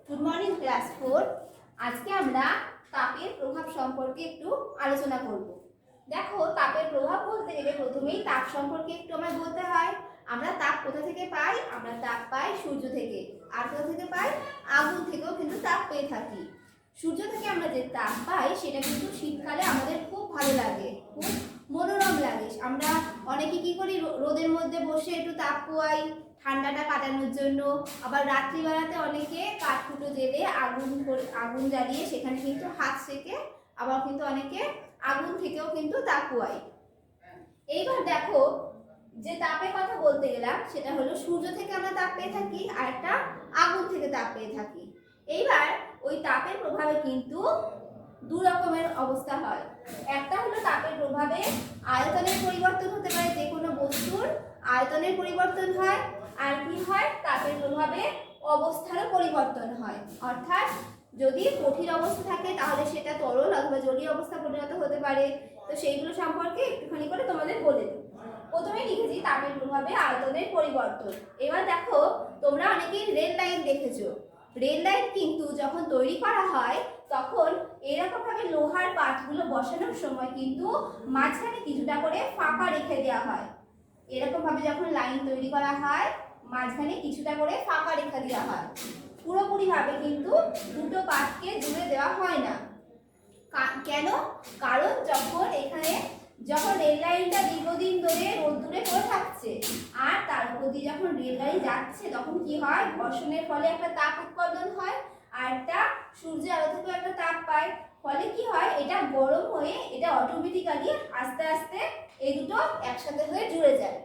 Good morning class 4। আজকে আমরা তাপের প্রভাব সম্পর্কে একটু আলোচনা করব। দেখো, তাপের প্রভাব বলতে গেলে প্রথমেই তাপ সম্পর্কে একটু আমরা বলতে হয়। আমরা তাপ কোথা থেকে পাই? আমরা তাপ পাই সূর্য থেকে। আর কোথা থেকে পাই? আগুন থেকেও কিন্তু তাপ পেয়ে থাকি। সূর্য থেকে আমরা যে তাপ পাই সেটা কিন্তু শীতকালে আমাদের খুব ভালো লাগে, খুব মনোরম লাগে। আমরা অনেকে কি করি, রোদের মধ্যে বসে একটু তাপ পোয়াই ঠান্ডাটা কাটানোর জন্য। আবার রাত্রিবেলাতে অনেকে কাঠকুটো জেলে আগুন জ্বালিয়ে সেখানে কিন্তু হাত সেকে, আবার কিন্তু অনেকে আগুন থেকেও কিন্তু তাপ পোয়াই। এইবার দেখো, যে তাপের কথা বলতে গেলাম সেটা হলো সূর্য থেকে আমরা তাপ পেয়ে থাকি, আর একটা আগুন থেকে তাপ পেয়ে থাকি। এইবার ওই তাপের প্রভাবে কিন্তু দু রকমের অবস্থা হয়। একটা হলো তাপের প্রভাবে আয়তনের পরিবর্তন হতে পারে, যে কোনো বস্তুর আয়তনের পরিবর্তন হয়। আর কি হয়? তাপের প্রভাবে অবস্থারও পরিবর্তন হয়। অর্থাৎ যদি কঠিন অবস্থা থাকে তাহলে সেটা তরল অথবা জলীয় অবস্থা পরিণত হতে পারে। তো সেইগুলো সম্পর্কে একটুখানি করে তোমাদের বলে দিই। প্রথমে লিখেছি তাপের প্রভাবে আয়তনের পরিবর্তন। এবার দেখো, তোমরা অনেকেই রেল লাইন দেখেছো। রেল লাইন কিন্তু যখন তৈরি করা হয় তখন এরকম ভাবে লোহার পাতগুলো বসানোর সময় কিন্তু মাঝখানে কিছুটা করে ফাঁকা রেখে দেওয়া হয়। এরকম ভাবে যখন লাইন তৈরি করা হয় মাঝখানে কিছুটা করে ফাঁকা রেখে দেওয়া হয়। পুরোপুরি ভাবে কিন্তু দুটো পাতকে জুড়ে দেওয়া হয় না। কেন? কারণ যখন রেল লাইনটা দীর্ঘদিন ধরে রোদ্দুরে পড়ে থাকছে আর তার উপর দিয়ে যখন রেল গাড়ি যাচ্ছে তখন কি হয়, ঘর্ষণের ফলে একটা তাপ উৎপাদন হয়, আর একটা সূর্যের আলো থেকেও একটা তাপ পায়। ফলে কি হয়, এটা গরম হয়ে এটা অটোমেটিক্যালি আস্তে আস্তে এই দুটো একসাথে হয়ে জুড়ে যায়।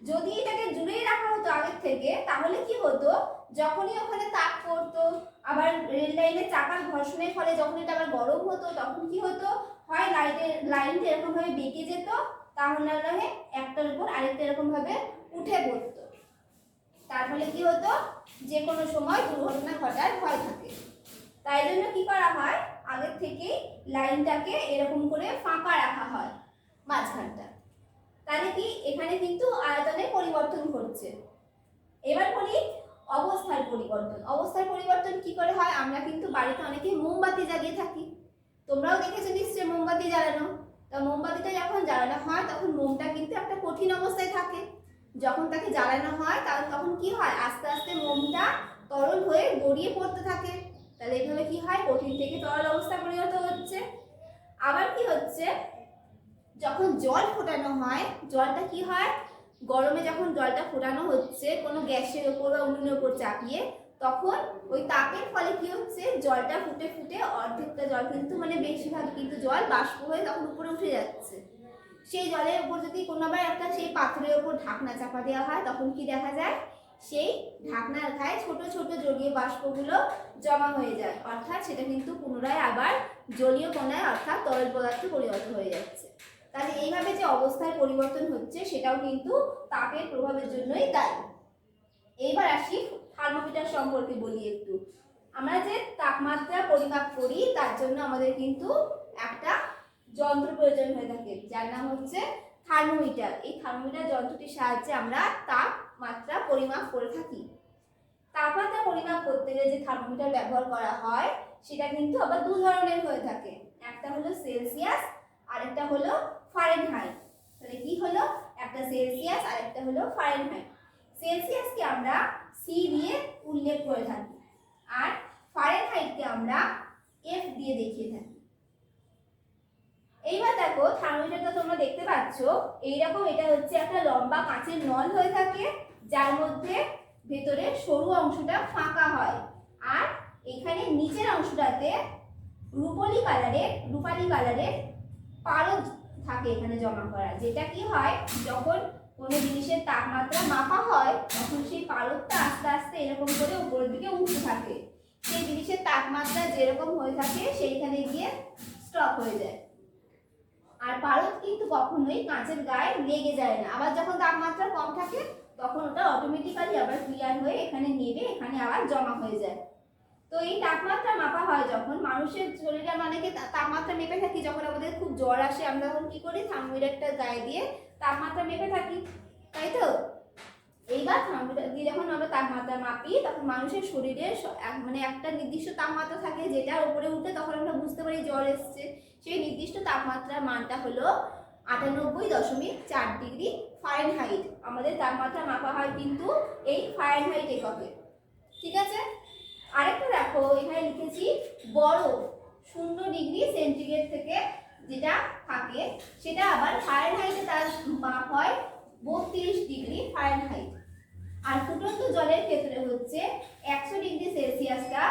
যদি এটাকে জুড়েই রাখা হতো আগের থেকে তাহলে কি হতো, যখনই ওখানে তাপ পড়তো আবার রেল লাইনের চাকার ঘর্ষণের ফলে যখন এটা আবার গরম হতো তখন কি হতো, হয় লাইনটা এরকম ভাবে বেঁকে যেত, তাহলে একটার উপর আরেকটা এরকম ভাবে উঠে পড়তো। তার ফলে কি হতো, যে কোনো সময় দুর্ঘটনা ঘটার ভয় থাকে। তাই জন্য কি করা হয়, আগের থেকেই লাইনটাকে এরকম করে ফাঁকা রাখা হয় মাঝখানটা। তাহলে কি এখানে কিন্তু আয়তনের পরিবর্তন ঘটছে। এবার বলি অবস্থার পরিবর্তন। অবস্থার পরিবর্তন কি করে হয়? আমরা কিন্তু বাড়িতে অনেকে মোমবাতি জ্বালিয়ে থাকি। তোমরাও দেখেছো নিশ্চয়ই মোমবাতি জ্বালানো। তো মোমবাতিটা যখন জ্বালানো হয় তখন মোমটা কিন্তু একটা কঠিন অবস্থায় থাকে। যখন তাকে জ্বালানো হয় তখন কি হয়, আস্তে আস্তে মোমটা তরল হয়ে গড়িয়ে পড়তে থাকে। তাহলে এইভাবে কি হয়, কঠিন থেকে তরল অবস্থা পরিণত হচ্ছে। আবার কি হচ্ছে, যখন জল ফোটানো হয়, জলটা কি হয়, গরমে যখন জলটা ফোটানো হচ্ছে কোনো গ্যাসের ওপর বা উনুনের ওপর চাপিয়ে, তখন ওই তাপের ফলে কি হচ্ছে, জলটা ফুটে ফুটে অর্ধেকটা জল কিন্তু বেশিরভাগ কিন্তু জল বাষ্প হয়ে তখন উপরে উঠে যাচ্ছে। সেই জলের উপর যদি কোনো আবার একটা সেই পাথরের উপর ঢাকনা চাপা দেওয়া হয় তখন কি দেখা যায়, সেই ঢাকনার গায়ে ছোট ছোট জলীয় বাষ্পগুলো জমা হয়ে যায়। অর্থাৎ সেটা কিন্তু পুনরায় আবার জলীয় কণায় অর্থাৎ তরল পদার্থে পরিণত হয়ে যাচ্ছে। তাহলে এইভাবে যে অবস্থায় পরিবর্তন হচ্ছে সেটাও কিন্তু তাপের প্রভাবের জন্যই দায়ী। এইবার আসি থার্মোমিটার সম্পর্কে বলি একটু। আমরা যে তাপমাত্রা পরিমাপ করি তার জন্য আমাদের কিন্তু একটা যন্ত্র প্রয়োজন হয়ে থাকে, যার নাম হচ্ছে থার্মোমিটার। এই থার্মোমিটার যন্ত্রটির সাহায্যে আমরা তাপমাত্রা পরিমাপ করে থাকি। তাপমাত্রা পরিমাপ করতে গেলে যে থার্মোমিটার ব্যবহার করা হয় সেটা কিন্তু আবার দু ধরনের হয়ে থাকে। একটা হলো সেলসিয়াস আর একটা হলো ফারেনহাইট। তাহলে কি হলো, একটা সেলসিয়াস আর একটা হলো ফারেনহাইট। সেলসিয়াসকে আমরা সি দিয়ে উল্লেখ করে থাকি আর ফারেনহাইটকে আমরা এফ দিয়ে দেখিয়ে থাকি। এইবার দেখো, থার্মোমিটারটা তোমরা দেখতে পাচ্ছ এইরকম, এটা হচ্ছে একটা লম্বা কাঁচের নল হয়ে থাকে যার মধ্যে ভেতরে সরু অংশটা ফাঁকা হয়, আর এখানে নিচের অংশটাতে রূপালী কালারের পারদ থাকে এখানে জমা করা। যেটা কি হয়, যখন কোনো জিনিসের তাপমাত্রা মাপা হয় তখন সেই পারদটা আস্তে আস্তে এরকম করে উপরের দিকে উঠতে থাকে। সেই জিনিসের তাপমাত্রা যেরকম হয়ে থাকে সেইখানে গিয়ে স্টপ হয়ে যায়। আর পারদ কিন্তু কখনোই কাঁচের গায়ে লেগে যায় না। আবার যখন তাপমাত্রা কম থাকে তখন ওটা অটোমেটিক্যালি আবার ক্লিয়ার হয়ে এখানে নেবে, এখানে আবার জমা হয়ে যায়। তো এই তাপমাত্রা মাপা হয় যখন মানুষের শরীরে, অনেকে তাপমাত্রা মেপে থাকি, যখন আমাদের খুব জ্বর আসে আমরা তখন কি করি, থার্মোমিটারটা গায়ে দিয়ে তাপমাত্রা মেপে থাকি, তাই তো? এইবার থার্মোমিটার দিয়ে যখন আমরা তাপমাত্রা মাপি তখন মানুষের শরীরে মানে একটা নির্দিষ্ট তাপমাত্রা থাকে, যেটার উপরে উঠে তখন আমরা বুঝতে পারি জ্বর এসছে। সেই নির্দিষ্ট তাপমাত্রার মানটা হলো 98.4 ডিগ্রি ফারেনহাইট। আমাদের তাপমাত্রা মাপা হয় কিন্তু এই ফারেনহাইট এককে, ঠিক আছে। আরেকটা দেখো এখানে লিখেছি বরফ 0 ডিগ্রি সেন্টিগ্রেড থেকে যেটা থাকে সেটা আবার ফারেনহাইটে তার মাপ হয় 32 ডিগ্রি ফারেনহাইট। আর ফুটন্ত জলের ক্ষেত্রে হচ্ছে 100 ডিগ্রি সেলসিয়াসটা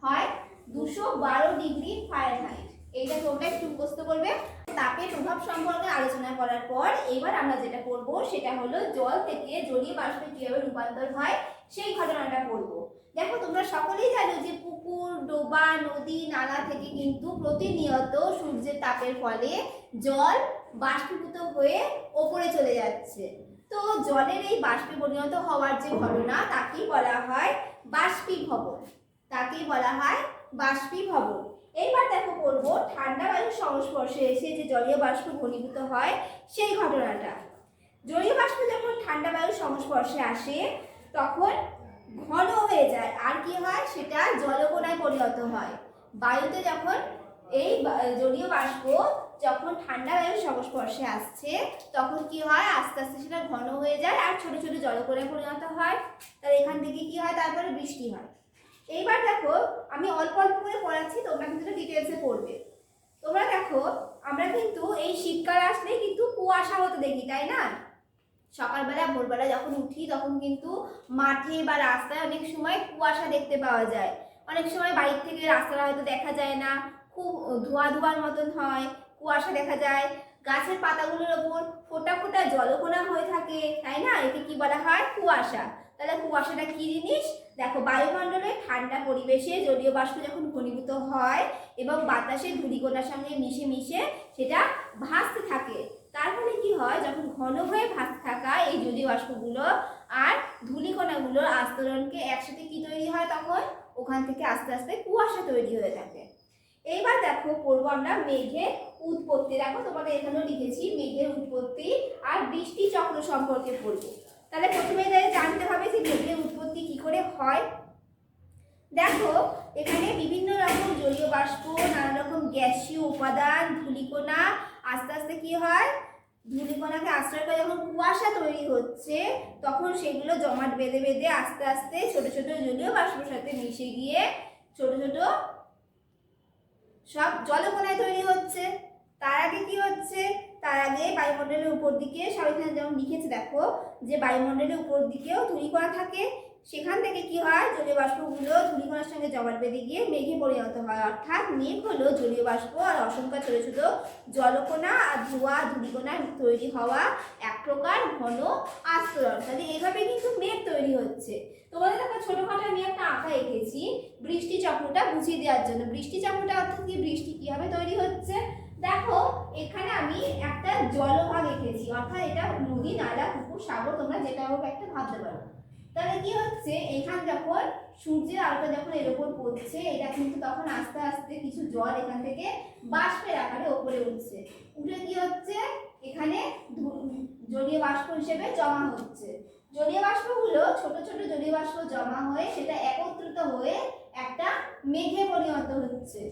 হয় 212 ডিগ্রি ফারেনহাইট। এইটা তোমরা একটু মুখস্থ করবে। তাপের প্রভাব সম্পর্কে আলোচনা করার পর এবার আমরা যেটা করব সেটা হলো জল থেকে জলীয় বাষ্পে কিভাবে রূপান্তর হয় সেই ঘটনাটা করব। দেখো তোমরা সকলেই জানো যে পুকুর, ডোবা, নদী, নালা থেকে কিন্তু প্রতিনিয়ত সূর্যের তাপের ফলে জল বাষ্পীভূত হয়ে ওপরে চলে যাচ্ছে। তো জলের এই বাষ্পে পরিণত হওয়ার যে ঘটনা তাকেই বলা হয় বাষ্পীভবন। তাকেই বলা হয় বাষ্পীভবন। এইবার দেখো করবো ঠান্ডা বায়ুর সংস্পর্শে এসে যে জলীয় বাষ্প ঘনীভূত হয় সেই ঘটনাটা। জলীয় বাষ্প যখন ঠান্ডা বায়ুর সংস্পর্শে আসে তখন ঘন হয়ে যায়, আর কি হয় সেটা জলকণায় পরিণত হয়। বায়ুতে যখন এই জলীয় বাষ্প যখন ঠান্ডা বায়ুর সংস্পর্শে আসছে তখন কি হয়, আস্তে আস্তে সেটা ঘন হয়ে যায় আর ছোট ছোট জলকণায় পরিণত হয়। তাহলে এখান থেকে কি হয়, তারপরে বৃষ্টি হয়। এইবার দেখো আমি অল্প অল্প করে পড়াচ্ছি, তোমরা কিন্তু ডিটেলসে পড়বে। তোমরা দেখো আমরা কিন্তু এই শীতকাল আসলে কিন্তু কুয়াশা হতে দেখি, তাই না? সকালবেলা ভোরবেলা যখন উঠি তখন কিন্তু মাঠে বা রাস্তায় অনেক সময় কুয়াশা দেখতে পাওয়া যায়। অনেক সময় বাড়ির থেকে রাস্তাটা হয়তো দেখা যায় না, খুব ধোয়া ধোয়ার মতন হয়, কুয়াশা দেখা যায়। গাছের পাতাগুলোর ওপর ফোটা ফোটা জলকণা হয়ে থাকে, তাই না? একে কি বলা হয়, কুয়াশা। তাহলে কুয়াশাটা কি জিনিস? দেখো বায়ুমণ্ডলে ঠান্ডা পরিবেশে জলীয় বাষ্প যখন ঘনীভূত হয় এবং বাতাসে ধূলিকণার সঙ্গে মিশে মিশে সেটা ভাসতে থাকে, তার ফলে কি হয়, যখন ঘন হয়ে ভাসতে থাকা এই জলীয় বাষ্পগুলো আর ধূলিকণাগুলোর আস্তরণকে একসাথে কি তৈরি হয়, তখন ওখান থেকে আস্তে আস্তে কুয়াশা তৈরি হয়ে থাকে। এইবার দেখো পড়বো আমরা মেঘের উৎপত্তি। দেখো তোমাদের এখানেও লিখেছি মেঘের উৎপত্তি আর বৃষ্টি চক্র সম্পর্কে পড়বো। তাহলে প্রথমে জানতে হবে যে মেঘের উৎপত্তি কি করে হয়। দেখো এখানে বিভিন্ন রকম জলীয় বাষ্প, নানা রকম গ্যাসীয় উপাদান, ধূলিকণা আস্তে আস্তে কি হয়, ধূলিকণাকে আশ্রয় করে যখন কুয়াশা তৈরি হচ্ছে তখন সেগুলো জমাট বেঁধে বেঁধে আস্তে আস্তে ছোট ছোট জলীয় বাষ্পের সাথে মিশে গিয়ে ছোট ছোট সব জলকণায় তৈরি হচ্ছে। তার আগে কি হচ্ছে, তার আগে বায়ুমণ্ডলের উপর দিকে সব এখানে যেমন লিখেছে দেখো যে বায়ুমণ্ডলের উপর দিকেও ধূলিকণা থাকে, সেখান থেকে কি হয়, জলীয় বাষ্পগুলো ধূলিকণার সঙ্গে জমাট বেঁধে গিয়ে মেঘে পরিণত হয়। অর্থাৎ মেঘ হলো জলীয় বাষ্প আর অসংখ্য ছোট ছোট জলকণা আর ধোঁয়া ধূলিকণা তৈরি হওয়া এক প্রকার ঘন আস্তরণ। তাহলে এইভাবে কিন্তু মেঘ তৈরি হচ্ছে। তোমাদের দেখো ছোটখাটো আমি একটা আঁকা এঁকেছি বৃষ্টি চক্রটা বুঝিয়ে দেওয়ার জন্য। বৃষ্টি চক্রটা অর্থাৎ কি, বৃষ্টি কিভাবে তৈরি হচ্ছে। দেখো এখানে আমি একটা জলভাগ এঁকেছি, অর্থাৎ এটা নদী, নালা, পুকুর, সাগর, তোমরা যেটা হোক একটা ভাবতে পারো। তাহলে কি হচ্ছে, এখান যখন সূর্যের আলোটা যখন এর উপর পড়ছে এটা কিন্তু তখন আস্তে আস্তে কিছু জল এখান থেকে বাষ্পের আকারে উপরে উঠছে। উঠে কি হচ্ছে, এখানে জলীয় বাষ্প হিসেবে জমা হচ্ছে। জলীয় বাষ্পগুলো ছোট ছোট জলীয় বাষ্প জমা হয়ে সেটা একত্রিত হয়ে একটা মেঘে পরিণত হচ্ছে।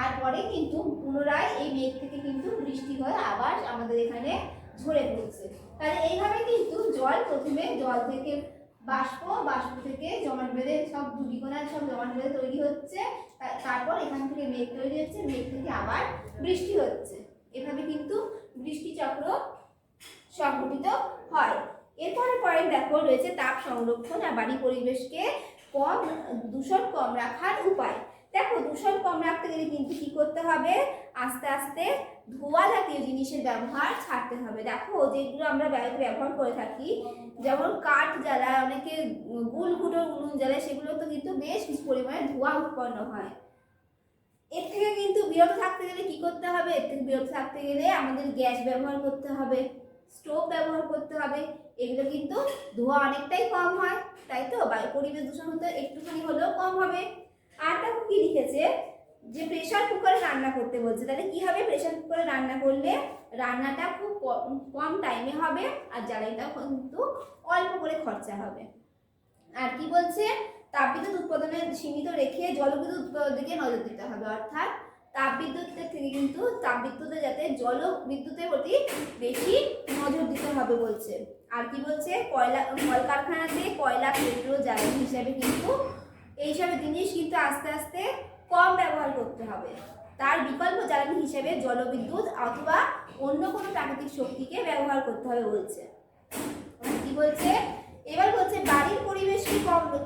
আর পরে কিন্তু পুনরায় এই মেঘ থেকে কিন্তু বৃষ্টি হয়ে আবার আমাদের এখানে ঝরে পড়ছে। তাহলে এইভাবে কিন্তু জল প্রথমে জল থেকে বাষ্প, বাষ্প থেকে জমাট বেঁধে সব ধূলিকণা সব জমাট বেঁধে তৈরি হচ্ছে, তারপর এখান থেকে মেঘ তৈরি হচ্ছে, মেঘ থেকে আবার বৃষ্টি হচ্ছে। এভাবে কিন্তু বৃষ্টি চক্র সংঘটিত হয়। এরপরে পরে দেখো রয়েছে তাপ সংরক্ষণ আর বাড়ি পরিবেশকে দূষণ কম রাখার উপায়। দেখো দূষণ কম রাখতে গেলে কিন্তু কি করতে হবে, আস্তে আস্তে ধোঁয়া জাতীয় জিনিসের ব্যবহার ছাড়তে হবে। দেখো যেগুলো আমরা বাড়িতে ব্যবহার করে থাকি, যেমন কাঠ জ্বালায়, অনেকে গুলঘুটোর উনুন জ্বালায়, সেগুলো তো কিন্তু বেশ কিছু পরিমাণে ধোঁয়া উৎপন্ন হয়। এর থেকে কিন্তু বিরত থাকতে গেলে কি করতে হবে, এর থেকে বিরত থাকতে গেলে আমাদের গ্যাস ব্যবহার করতে হবে, স্টোভ ব্যবহার করতে হবে। এগুলো কিন্তু ধোঁয়া অনেকটাই কম হয়, তাই তো বায়ু পরিবেশ দূষণ হতে একটুখানি হলেও কম হবে। আর দেখো কি লিখেছে যে প্রেসার কুকারে রান্না করতে বলছে। তাহলে কি হবে, প্রেসার কুকারে রান্না করলে রান্নাটা খুব কম টাইমে হবে আর জ্বালানিটা কিন্তু অল্প করে খরচা হবে। আর কি বলছে, তাপবিদ্যুৎ উৎপাদনে সীমিত রেখে জলবিদ্যুৎ উৎপাদনের দিকে নজর দিতে হবে। অর্থাৎ তাপবিদ্যুতের থেকে কিন্তু তাপবিদ্যুতে যাতে জলবিদ্যুতের প্রতি বেশি নজর দিতে হবে বলছে। আর কি বলছে, কলকারখানাতে কয়লা পেট্রোল জ্বালানি হিসাবে কিন্তু এইসব জিনিস কিন্তু আস্তে আস্তে কম ব্যবহার করতে হবে। তার বিকল্প জ্বালানি হিসেবে জলবিদ্যুৎ অথবা অন্য কোনো প্রাকৃতিক শক্তিকে ব্যবহার করতে হবে বলছে। কি বলছে, এবার বলছে বাড়ির পরিবেশকে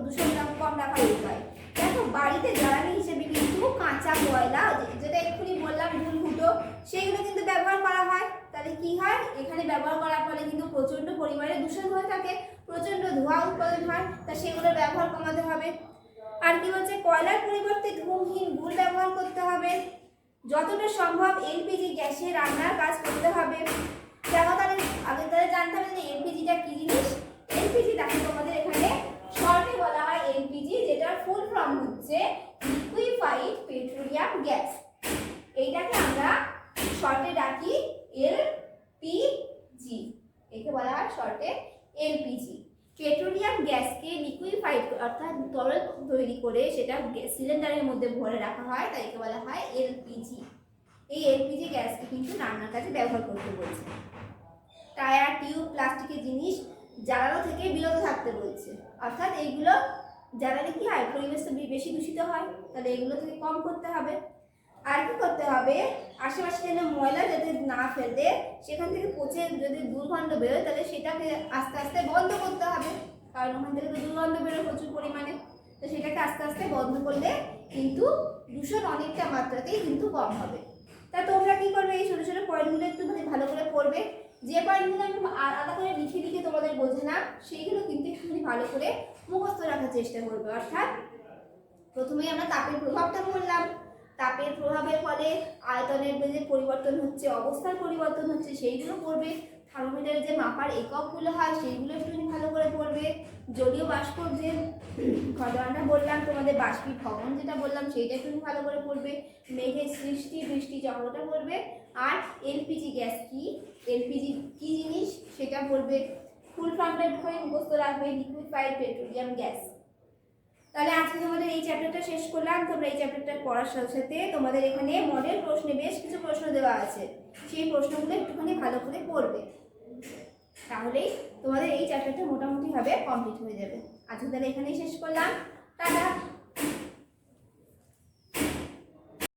দূষণ কম রাখার উপায়। দেখো, বাড়িতে জ্বালানি হিসেবে কিন্তু কাঁচা কয়লা, যেটা এক্ষুনি বললাম ধুলঘুটো, সেইগুলো কিন্তু ব্যবহার করা হয়। তাহলে কি হয়, এখানে ব্যবহার করার ফলে কিন্তু প্রচন্ড পরিমাণে দূষণ হয়ে থাকে, প্রচন্ড ধোঁয়া উৎপাদন হয়, তা সেগুলো ব্যবহার কমাতে হবে। আর কি বলছে, কয়লার পরিবর্তে ধূমহীন গুল ব্যবহার করতে হবে। যতটা সম্ভব এলপিজি গ্যাসে রান্নার কাজ করতে হবে। দেখো, তাহলে আগে তাহলে জানতে হবে যে এলপিজিটা কি জিনিস। এলপিজি দেখো তোমাদের এখানে শর্টে বলা হয় এলপিজি, যেটার ফুল ফর্ম হচ্ছে লিকুইফাইড পেট্রোলিয়াম গ্যাস। এইটাকে আমরা শর্টে ডাকি এলপিজি, একে বলা হয় শর্টে এলপিজি। পেট্রোলিয়াম গ্যাসকে লিকুইফাইড অর্থাৎ তরল তৈরি করে সেটা সিলিন্ডারের মধ্যে ভরে রাখা হয়, তাই একে বলা হয় এলপিজি। এই এলপিজি গ্যাসকে কিন্তু রান্নার কাজে ব্যবহার করতে বলছে। টায়ার, টিউব, প্লাস্টিকের জিনিস জ্বালানো থেকে বিরত থাকতে বলছে। অর্থাৎ এইগুলো জ্বালালে কি হয়, পরিবেশ তো বেশি দূষিত হয়, তাহলে এগুলো থেকে কম করতে হবে। আর কি করতে হবে, আশেপাশে যেন ময়লা যাতে না ফেলে, সেখান থেকে পচে যদি দুর্গন্ধ বেরোয় তাহলে সেটাকে আস্তে আস্তে বন্ধ করতে হবে, কারণ ওখান থেকে তো দুর্গন্ধ বেরোয় প্রচুর পরিমাণে। তো সেটাকে আস্তে আস্তে বন্ধ করলে কিন্তু দূষণ অনেকটা মাত্রাতেই কিন্তু কম হবে। তা তোমরা কি করবে, এই ছোটো ছোটো পয়েন্টগুলো একটু ভালো করে পড়বে। যে পয়েন্টগুলো আমি আলাদা করে লিখে লিখে তোমাদের বোঝে না, সেইগুলো কিন্তু একটুখানি ভালো করে মুখস্থ রাখার চেষ্টা করবে। অর্থাৎ প্রথমেই আমরা তাপের প্রভাবটা বললাম, তাপের প্রভাবের ফলে আয়তনের যে পরিবর্তন হচ্ছে, অবস্থার পরিবর্তন হচ্ছে, সেইগুলো পড়বে। থার্মোমিটারের যে মাপার এককগুলো হয় সেইগুলো একটুখানি ভালো করে পড়বে। জলীয় বাষ্প যে ঘটনাটা বললাম তোমাদের, বাষ্পীভবন যেটা বললাম সেইটা একটু ভালো করে পড়বে। মেঘের সৃষ্টি, বৃষ্টি চক্রটা পড়বে। আর এলপিজি গ্যাস কি, এলপিজি কি জিনিস সেটা পড়বে। ফুল ফর্মটা একটুখানি মুখস্থ রাখবে, লিকুইফাইড পেট্রোলিয়াম গ্যাস। তাহলে আজকে তোমাদের এই চ্যাপ্টারটা শেষ করলাম। তোমরা এই চ্যাপ্টারটা পড়ার সাথে সাথে তোমাদের এখানে মডেল প্রশ্নে বেশ কিছু প্রশ্ন দেওয়া আছে, সেই প্রশ্নগুলো একটুখানি ভালো করে পড়বে, তাহলেই তোমাদের এই চ্যাপ্টারটা মোটামুটি ভাবে কমপ্লিট হয়ে যাবে। আজকে তাহলে এখানেই শেষ করলাম। টাটা।